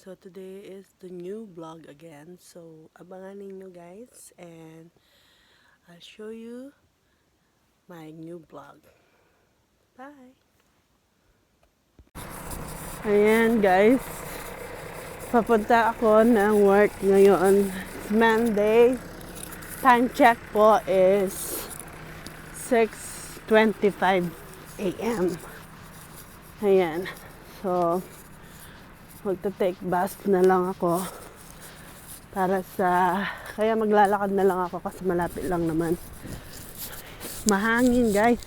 So today is the new vlog again. So abangan ninyo guys, and I'll show you my new vlog. Bye! Ayan guys, papunta ako ng work ngayon. It's Monday. Time check po is 6:25 a.m. Ayan. So magta-take bus na lang ako kaya maglalakad na lang ako kasi malapit lang naman. Mahangin guys,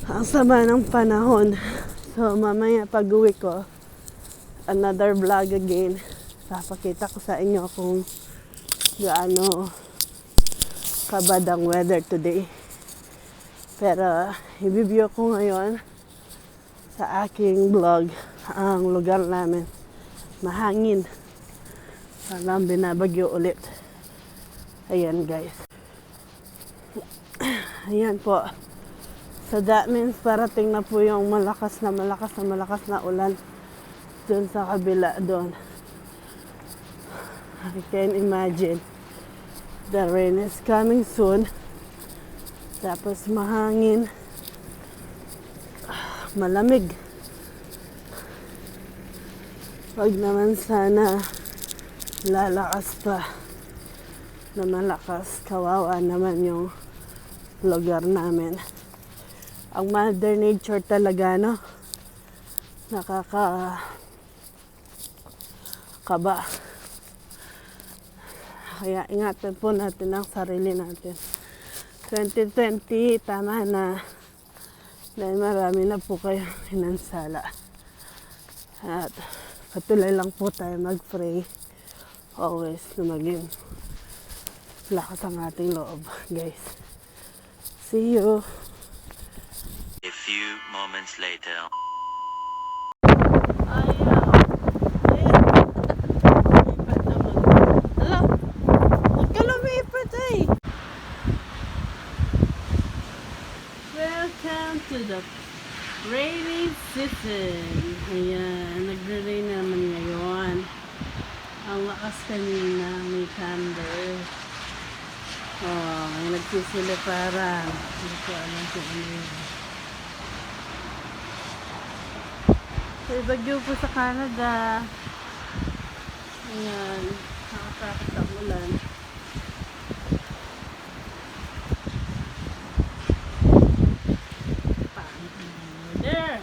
ang sama ng panahon. So mamaya pag uwi ko, another vlog again, papakita ko sa inyo kung gaano kabad ang weather today. Pero i-review ko ngayon sa aking vlog ang lugar namin. Mahangin, parang binabagyo ulit. Ayan guys, ayan po. So that means parating na po yung malakas na ulan dun sa kabila doon. I can imagine the rain is coming soon. Tapos mahangin, malamig. Wag naman sana lalakas pa na malakas. Kawawa naman yung lugar namin. Ang Mother Nature talaga, no? Nakakakaba. Kaya ingatan po natin ang sarili natin. 2020, tama na. Dahil marami na po kayong hinansala. At patuloy lang po tayo mag-pray. Always na maging lakas ang ating loob, guys. See you! A few moments later. Welcome to the rainy season. Ayan, nagre-rain naman ngayon. Ang lakas kanina, may thunder. Oh, may nagsisiliparan. Hindi ko alam kung ano yun. May bagyo po sa Canada. Ayan, nakakakit ang ulan. There!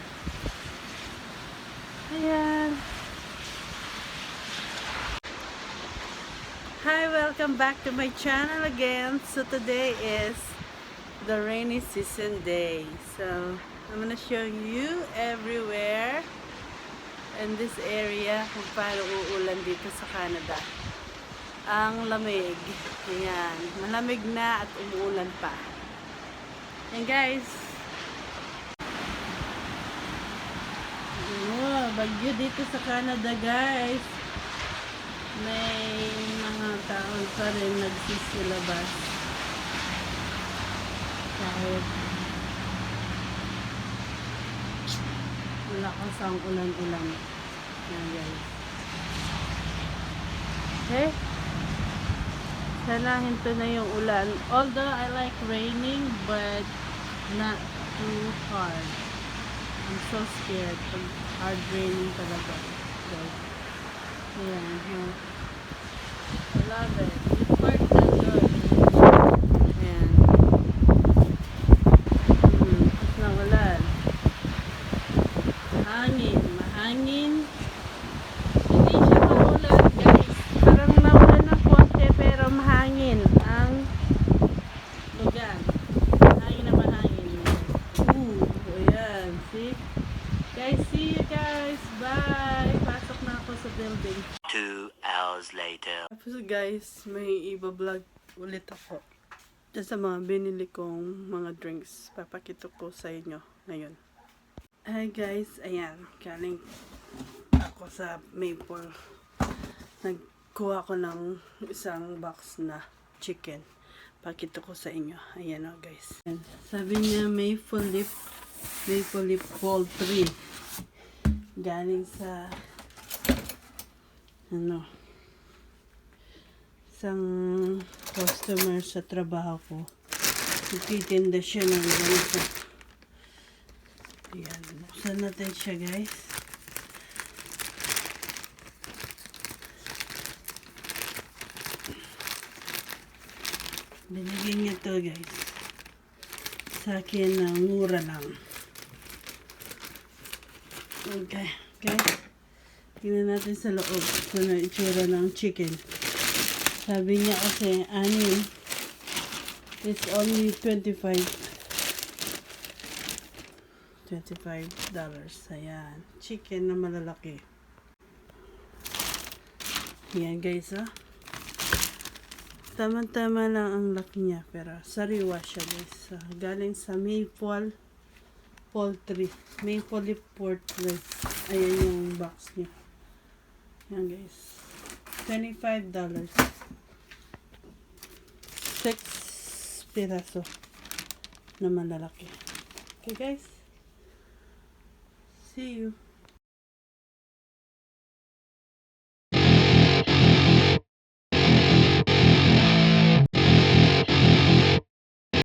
Ayan. Hi, welcome back to my channel again. So today is the rainy season day. So I'm gonna show you everywhere in this area kung paano uulan dito sa Canada. Ang lamig. Ayan. Malamig na at umuulan pa. And guys, bagyo dito sa Canada guys. May mga tao pa rin nagsisilabas kahit malakas ang ulan-ulan. Yan guys. Okay, sana hinto na yung ulan, although I like raining but not too hard. I'm so scared pag hard raining talaga. So, ayan. I love it. This part is good. Ayan. Tapos na ulan. Mahangin. Mahangin. Hindi siya maulan, guys. Parang naulan ng konti pero mahangin ang lugar. Mahangin na mahangin. Tapos guys, may iba-vlog ulit ako. Diyan sa mga binili kong mga drinks. Papakita ko sa inyo ngayon. Hi guys, ayan. Galing ako sa Maple. Nagkuha ko ng isang box na chicken. Pakita ko sa inyo. Ayan o guys. Sabi niya Maple Leaf Poultry. Galing sa isang customer sa trabaho ko. Nagtitinda siya ng ganito. Ayan. Buksan natin siya guys. Binigyan niya to guys. Sa akin na mura lang. Okay. Tingnan natin sa loob. Ito na itsura ng chicken. Sabi niya kasi, anin, it's only $25. Ayan. Chicken na malalaki. Ayan guys, oh. Tama-tama lang ang laki niya. Pero sariwa siya guys. Galing sa Maple Leaf Poultry. Ayan yung box niya. Ayan guys. $25. 6 piraso na malalaki. Okay guys. See you.